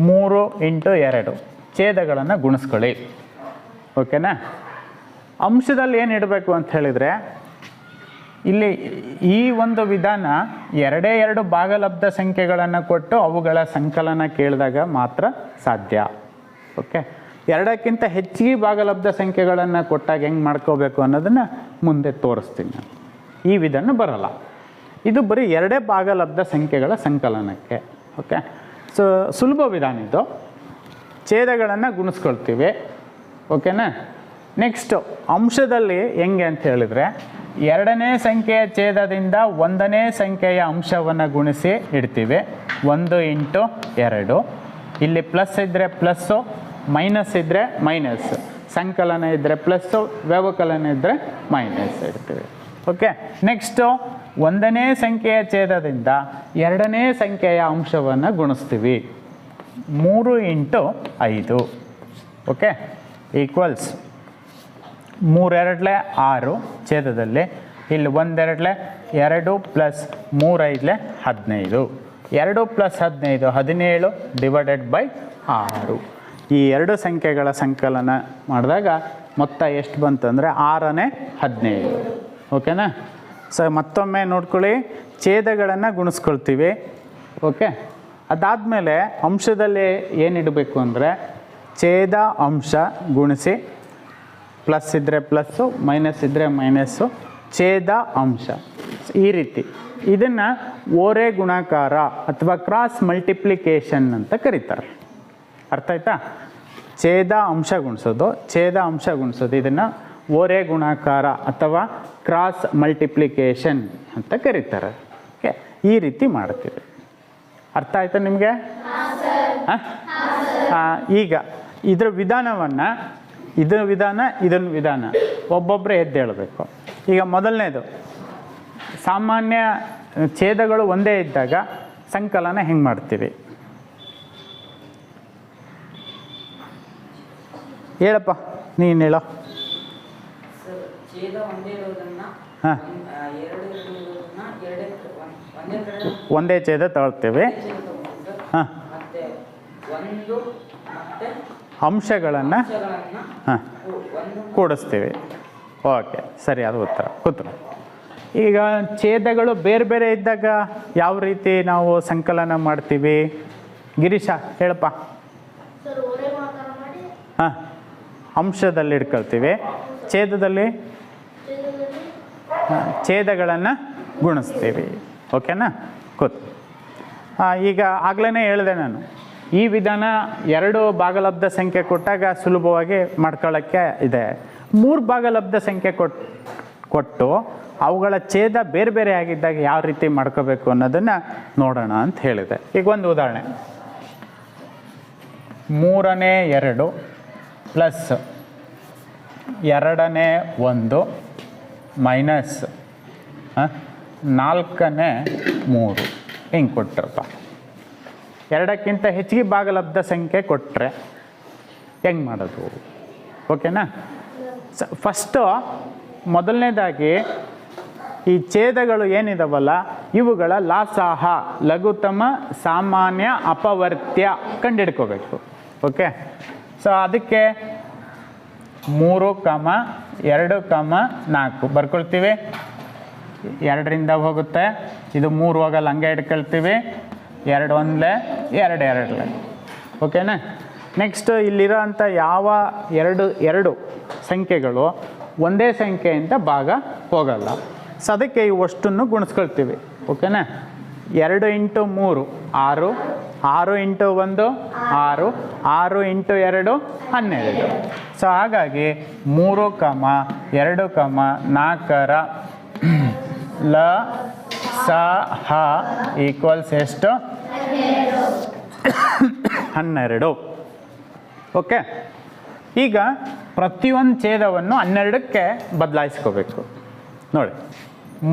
A: 3 × 2 ಛೇದಗಳನ್ನು ಗುಣಿಸ್ಕೊಳ್ಳಿ. ಓಕೆನಾ? ಅಂಶದಲ್ಲಿ ಏನು ಇಡಬೇಕು ಅಂತ ಹೇಳಿದರೆ, ಇಲ್ಲಿ ಈ ಒಂದು ವಿಧಾನ 2 ಭಾಗಲಬ್ಧ ಸಂಖ್ಯೆಗಳನ್ನು ಕೊಟ್ಟು ಅವುಗಳ ಸಂಕಲನ ಕೇಳಿದಾಗ ಮಾತ್ರ ಸಾಧ್ಯ. ಓಕೆ, 2ಕ್ಕಿಂತ ಹೆಚ್ಚಿಗೆ ಭಾಗಲಬ್ಧ ಸಂಖ್ಯೆಗಳನ್ನು ಕೊಟ್ಟಾಗ ಹೆಂಗೆ ಮಾಡ್ಕೋಬೇಕು ಅನ್ನೋದನ್ನು ಮುಂದೆ ತೋರಿಸ್ತೀನಿ ನಾನು. ಈ ವಿಧಾನ ಬರಲ್ಲ. ಇದು ಬರೀ 2 ಭಾಗಲಬ್ಧ ಸಂಖ್ಯೆಗಳ ಸಂಕಲನಕ್ಕೆ. ಓಕೆ, ಸುಲಭ ವಿಧಾನ ಇದು. ಛೇದಗಳನ್ನು ಗುಣಿಸ್ಕೊಳ್ತೀವಿ. ಓಕೆನಾ? ನೆಕ್ಸ್ಟು ಅಂಶದಲ್ಲಿ ಹೆಂಗೆ ಅಂತ ಹೇಳಿದರೆ, 2ನೇ ಸಂಖ್ಯೆಯ ಛೇದದಿಂದ 1ನೇ ಸಂಖ್ಯೆಯ ಅಂಶವನ್ನು ಗುಣಿಸಿ ಇಡ್ತೀವಿ. 1 × 2. ಇಲ್ಲಿ ಪ್ಲಸ್ ಇದ್ದರೆ ಪ್ಲಸ್ಸು, ಮೈನಸ್ ಇದ್ದರೆ ಮೈನಸ್, ಸಂಕಲನ ಇದ್ದರೆ ಪ್ಲಸ್ಸು, ವ್ಯವಕಲನ ಇದ್ದರೆ ಮೈನಸ್ ಇಡ್ತೀವಿ. ಓಕೆ, ನೆಕ್ಸ್ಟು 1ನೇ ಸಂಖ್ಯೆಯ ಛೇದದಿಂದ 2ನೇ ಸಂಖ್ಯೆಯ ಅಂಶವನ್ನು ಗುಣಿಸ್ತೀವಿ. 3 × 5. ಓಕೆ, ಈಕ್ವಲ್ಸ್ 3 2 6 ಛೇದದಲ್ಲಿ. ಇಲ್ಲಿ 1 2 2 ಪ್ಲಸ್ 3 5 15. 2 + 15 17 divided by 6. ಈ 2 ಸಂಖ್ಯೆಗಳ ಸಂಕಲನ ಮಾಡಿದಾಗ ಮೊತ್ತ ಎಷ್ಟು ಬಂತಂದರೆ 6ನೇ 15. ಓಕೆನಾ? ಮತ್ತೊಮ್ಮೆ ನೋಡ್ಕೊಳ್ಳಿ, ಛೇದಗಳನ್ನು ಗುಣಿಸ್ಕೊಳ್ತೀವಿ. ಓಕೆ, ಅದಾದಮೇಲೆ ಅಂಶದಲ್ಲಿ ಏನಿಡಬೇಕು ಅಂದರೆ, ಛೇದ ಅಂಶ ಗುಣಿಸಿ, ಪ್ಲಸ್ ಇದ್ದರೆ ಪ್ಲಸ್ಸು, ಮೈನಸ್ ಇದ್ದರೆ ಮೈನಸ್ಸು, ಛೇದ ಅಂಶ. ಈ ರೀತಿ ಇದನ್ನು ಓರೆ ಗುಣಾಕಾರ ಅಥವಾ ಕ್ರಾಸ್ ಮಲ್ಟಿಪ್ಲಿಕೇಶನ್ ಅಂತ ಕರೀತಾರೆ. ಅರ್ಥ ಆಯ್ತಾ? ಛೇದ ಅಂಶ ಗುಣಿಸೋದು ಇದನ್ನು ಓರೆ ಗುಣಾಕಾರ ಅಥವಾ ಕ್ರಾಸ್ ಮಲ್ಟಿಪ್ಲಿಕೇಶನ್ ಅಂತ ಕರೀತಾರೆ. ಓಕೆ, ಈ ರೀತಿ ಮಾಡ್ತೀವಿ. ಅರ್ಥ ಆಯ್ತಾ ನಿಮಗೆ? ಈಗ ಇದರ ವಿಧಾನವನ್ನು, ಇದೊಂದು ವಿಧಾನ ಒಬ್ಬೊಬ್ಬರೇ ಎದ್ದು ಹೇಳಬೇಕು. ಈಗ ಮೊದಲನೇದು, ಸಾಮಾನ್ಯ ಛೇದಗಳು ಒಂದೇ ಇದ್ದಾಗ ಸಂಕಲನ ಹೆಂಗೆ ಮಾಡ್ತೀವಿ ಹೇಳಪ್ಪ, ನೀನು ಹೇಳೋ. ಹಾಂ, ಒಂದೇ ಛೇದ ತಗೊಳ್ತೀವಿ. ಹಾಂ, ಅಂಶಗಳನ್ನು ಕೂಡಿಸ್ತೀವಿ. ಓಕೆ, ಸರಿಯಾದ ಉತ್ತರ. ಕೂತ್ರು. ಈಗ ಛೇದಗಳು ಬೇರೆ ಬೇರೆ ಇದ್ದಾಗ ಯಾವ ರೀತಿ ನಾವು ಸಂಕಲನ ಮಾಡ್ತೀವಿ? ಗಿರೀಶ ಹೇಳಪ್ಪ. ಹಾಂ, ಅಂಶದಲ್ಲಿ ಇಟ್ಕೊಳ್ತೀವಿ. ಛೇದದಲ್ಲಿ ಛೇದಗಳನ್ನು ಗುಣಿಸ್ತೀವಿ. ಓಕೆನಾ? ಗೊತ್ತು. ಈಗ ಆಗಲೇ ಹೇಳಿದೆ ನಾನು, ಈ ವಿಧಾನ 2 ಭಾಗಲಬ್ಧ ಸಂಖ್ಯೆ ಕೊಟ್ಟಾಗ ಸುಲಭವಾಗಿ ಮಾಡ್ಕೊಳ್ಳೋಕ್ಕೆ ಇದೆ. 3 ಭಾಗಲಬ್ಧ ಸಂಖ್ಯೆ ಕೊಟ್ಟು ಅವುಗಳ ಛೇದ ಬೇರೆ ಬೇರೆ ಆಗಿದ್ದಾಗ ಯಾವ ರೀತಿ ಮಾಡ್ಕೋಬೇಕು ಅನ್ನೋದನ್ನು ನೋಡೋಣ ಅಂತ ಹೇಳಿದೆ. ಈಗ ಒಂದು ಉದಾಹರಣೆ, 3ನೇ 2 ಪ್ಲಸ್ 2ನೇ 1 ಮೈನಸ್ 4ನೇ 3 ಹಿಂಗೆ ಕೊಟ್ಟರಪ್ಪ. 2ಕ್ಕಿಂತ ಹೆಚ್ಚಿಗೆ ಭಾಗಲಬ್ಧ ಸಂಖ್ಯೆ ಕೊಟ್ಟರೆ ಹೆಂಗೆ ಮಾಡೋದು? ಓಕೆನಾ? ಫಸ್ಟು ಮೊದಲನೇದಾಗಿ ಈ ಛೇದಗಳು ಏನಿದಾವಲ್ಲ ಇವುಗಳ ಲಾಸಾಹ ಲಘುತಮ ಸಾಮಾನ್ಯ ಅಪವರ್ತ್ಯ ಕಂಡುಹಿಡ್ಕೋಬೇಕು. ಓಕೆ, ಸೊ ಅದಕ್ಕೆ 3, 2, 4 ಬರ್ಕೊಳ್ತೀವಿ. 2ರಿಂದ ಹೋಗುತ್ತೆ, ಇದು 3 ಹೋಗಲ್ಲ, ಹಂಗೆ ಇಟ್ಕೊಳ್ತೀವಿ. 2 1 2 2. ಓಕೆನಾ? ನೆಕ್ಸ್ಟ್ ಇಲ್ಲಿರೋ ಅಂಥ ಯಾವ ಎರಡು ಸಂಖ್ಯೆಗಳು ಒಂದೇ ಸಂಖ್ಯೆಯಿಂದ ಭಾಗ ಹೋಗಲ್ಲ, ಸೊ ಅದಕ್ಕೆ ಇವಷ್ಟನ್ನು ಗುಣಿಸ್ಕೊಳ್ತೀವಿ. ಓಕೆನಾ? 2 × 3 6, 6 × 1 6, 6 × 2 12. ಸೊ ಹಾಗಾಗಿ 3, 2, 4ರ ಲ ಸ ಹ ಈಕ್ವಲ್ಸ್ ಎಷ್ಟು? 12. ಓಕೆ, ಈಗ ಪ್ರತಿಯೊಂದು ಛೇದವನ್ನು 12ಕ್ಕೆ ಬದಲಾಯಿಸ್ಕೋಬೇಕು. ನೋಡಿ,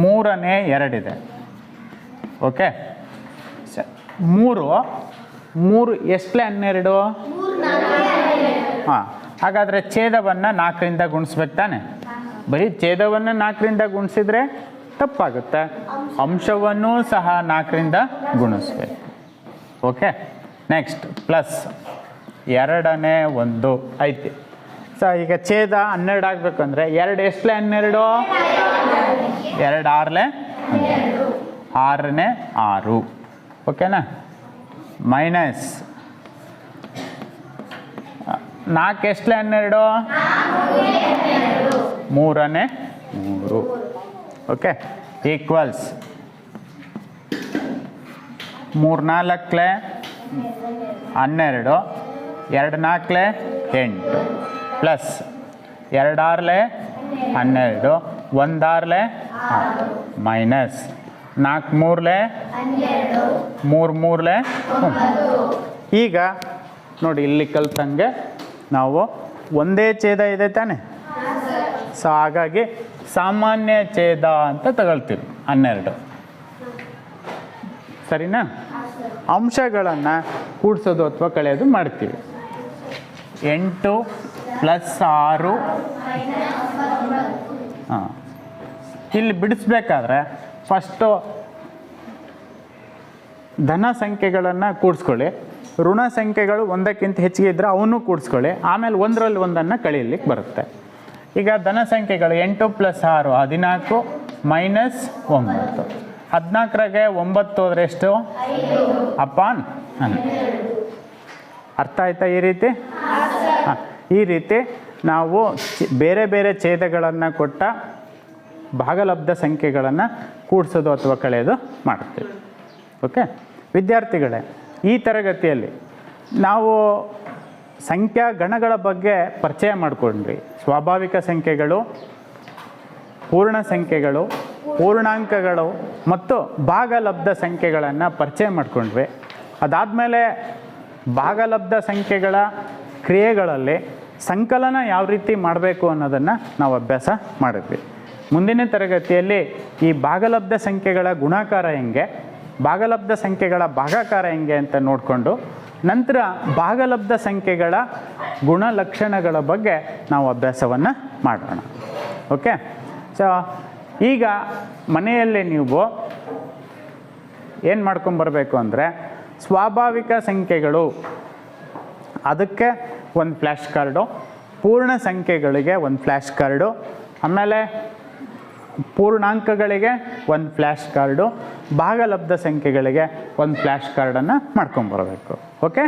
A: 3ನೇ 2 ಇದೆ. ಓಕೆ, 3 ಎಷ್ಟಲೇ 12? ಹಾಂ, ಹಾಗಾದರೆ ಛೇದವನ್ನು 4ರಿಂದ ಗುಣಿಸ್ಬೇಕು ತಾನೆ? ಬರೀ ಛೇದವನ್ನು 4ರಿಂದ ಗುಣಿಸಿದ್ರೆ ತಪ್ಪಾಗುತ್ತೆ, ಅಂಶವನ್ನು ಸಹ 4ರಿಂದ ಗುಣಿಸ್ಬೇಕು. ಓಕೆ, ನೆಕ್ಸ್ಟ್ ಪ್ಲಸ್ 2ನೇ 1 ಐತಿ. ಸೊ ಈಗ ಛೇದ 12 ಆಗಬೇಕಂದ್ರೆ 2 ಎಷ್ಟಲೇ 12? 2 6ಲೇ 6ನೇ 6. ಓಕೆನಾ? ಮೈನಸ್ 4 ಎಷ್ಟಲೇ 12? 3ನೇ 3. ಓಕೆ, ಈಕ್ವಲ್ಸ್ 3 4ಲೇ 12, 2 4ಲೇ 8 ಪ್ಲಸ್ 2 6ಲೇ 12, 1 6ಲೇ ಮೈನಸ್ 4 3ಲೇ 3 3ಲೇ. ಈಗ ನೋಡಿ, ಇಲ್ಲಿ ಕಲ್ತಂಗೆ ನಾವು ಒಂದೇ ಛೇದ ಇದೆ ತಾನೆ, ಸೊ ಹಾಗಾಗಿ ಸಾಮಾನ್ಯ ಛೇದ ಅಂತ ತಗೊಳ್ತೀವಿ 12. ಸರಿನಾ? ಅಂಶಗಳನ್ನು ಕೂಡಿಸೋದು ಅಥವಾ ಕಳೆಯೋದು ಮಾಡ್ತೀವಿ. 8 + 6. ಹಾಂ, ಇಲ್ಲಿ ಬಿಡಿಸ್ಬೇಕಾದ್ರೆ ಫಸ್ಟು ಧನ ಸಂಖ್ಯೆಗಳನ್ನು ಕೂಡಿಸ್ಕೊಳ್ಳಿ, ಋಣ ಸಂಖ್ಯೆಗಳು 1ಕ್ಕಿಂತ ಹೆಚ್ಚಿಗೆ ಇದ್ದರೆ ಅವನ್ನೂ ಕೂಡಿಸ್ಕೊಳ್ಳಿ, ಆಮೇಲೆ 1ರಲ್ಲಿ 1ಅನ್ನು ಕಳೀಲಿಕ್ಕೆ ಬರುತ್ತೆ. ಈಗ ಧನ ಸಂಖ್ಯೆಗಳು 8 + 6 14 ಮೈನಸ್ 9. 14ರಾಗೆ 9 ಹೋದ್ರೆ ಎಷ್ಟು? ಅಪಾನ್ 12. ಅರ್ಥ ಆಯ್ತಾ ಈ ರೀತಿ? ಹಾಂ, ಈ ರೀತಿ ನಾವು ಬೇರೆ ಬೇರೆ ಛೇದಗಳನ್ನು ಕೊಟ್ಟ ಭಾಗಲಬ್ಧ ಸಂಖ್ಯೆಗಳನ್ನು ಕೂಡಿಸೋದು ಅಥವಾ ಕಳೆಯೋದು ಮಾಡ್ತೀವಿ. ಓಕೆ ವಿದ್ಯಾರ್ಥಿಗಳೇ, ಈ ತರಗತಿಯಲ್ಲಿ ನಾವು ಸಂಖ್ಯಾ ಗಣಗಳ ಬಗ್ಗೆ ಪರಿಚಯ ಮಾಡಿಕೊಂಡ್ವಿ. ಸ್ವಾಭಾವಿಕ ಸಂಖ್ಯೆಗಳು, ಪೂರ್ಣ ಸಂಖ್ಯೆಗಳು, ಪೂರ್ಣಾಂಕಗಳು ಮತ್ತು ಭಾಗಲಬ್ಧ ಸಂಖ್ಯೆಗಳನ್ನು ಪರಿಚಯ ಮಾಡಿಕೊಂಡ್ವಿ. ಅದಾದಮೇಲೆ ಭಾಗಲಬ್ಧ ಸಂಖ್ಯೆಗಳ ಕ್ರಿಯೆಗಳಲ್ಲಿ ಸಂಕಲನ ಯಾವ ರೀತಿ ಮಾಡಬೇಕು ಅನ್ನೋದನ್ನು ನಾವು ಅಭ್ಯಾಸ ಮಾಡಿದ್ವಿ. ಮುಂದಿನ ತರಗತಿಯಲ್ಲಿ ಈ ಭಾಗಲಬ್ಧ ಸಂಖ್ಯೆಗಳ ಗುಣಾಕಾರ ಹೆಂಗೆ, ಭಾಗಲಬ್ಧ ಸಂಖ್ಯೆಗಳ ಭಾಗಾಕಾರ ಹೆಂಗೆ ಅಂತ ನೋಡಿಕೊಂಡು ನಂತರ ಭಾಗಲಬ್ಧ ಸಂಖ್ಯೆಗಳ ಗುಣಲಕ್ಷಣಗಳ ಬಗ್ಗೆ ನಾವು ಅಭ್ಯಾಸವನ್ನು ಮಾಡೋಣ. ಓಕೆ, ಸೊ ಈಗ ಮನೆಯಲ್ಲೇ ನೀವು ಏನು ಮಾಡ್ಕೊಂಬರ್ಬೇಕು ಅಂದರೆ, ಸ್ವಾಭಾವಿಕ ಸಂಖ್ಯೆಗಳು ಅದಕ್ಕೆ ಒಂದು ಫ್ಲ್ಯಾಶ್ ಕಾರ್ಡು, ಪೂರ್ಣ ಸಂಖ್ಯೆಗಳಿಗೆ ಒಂದು ಫ್ಲ್ಯಾಶ್ ಕಾರ್ಡು, ಆಮೇಲೆ ಪೂರ್ಣಾಂಕಗಳಿಗೆ ಒಂದು ಫ್ಲ್ಯಾಶ್ ಕಾರ್ಡು, ಭಾಗಲಬ್ಧ ಸಂಖ್ಯೆಗಳಿಗೆ ಒಂದು ಫ್ಲ್ಯಾಶ್ ಕಾರ್ಡನ್ನು ಮಾಡ್ಕೊಂಬರ್ಬೇಕು. ಓಕೆ.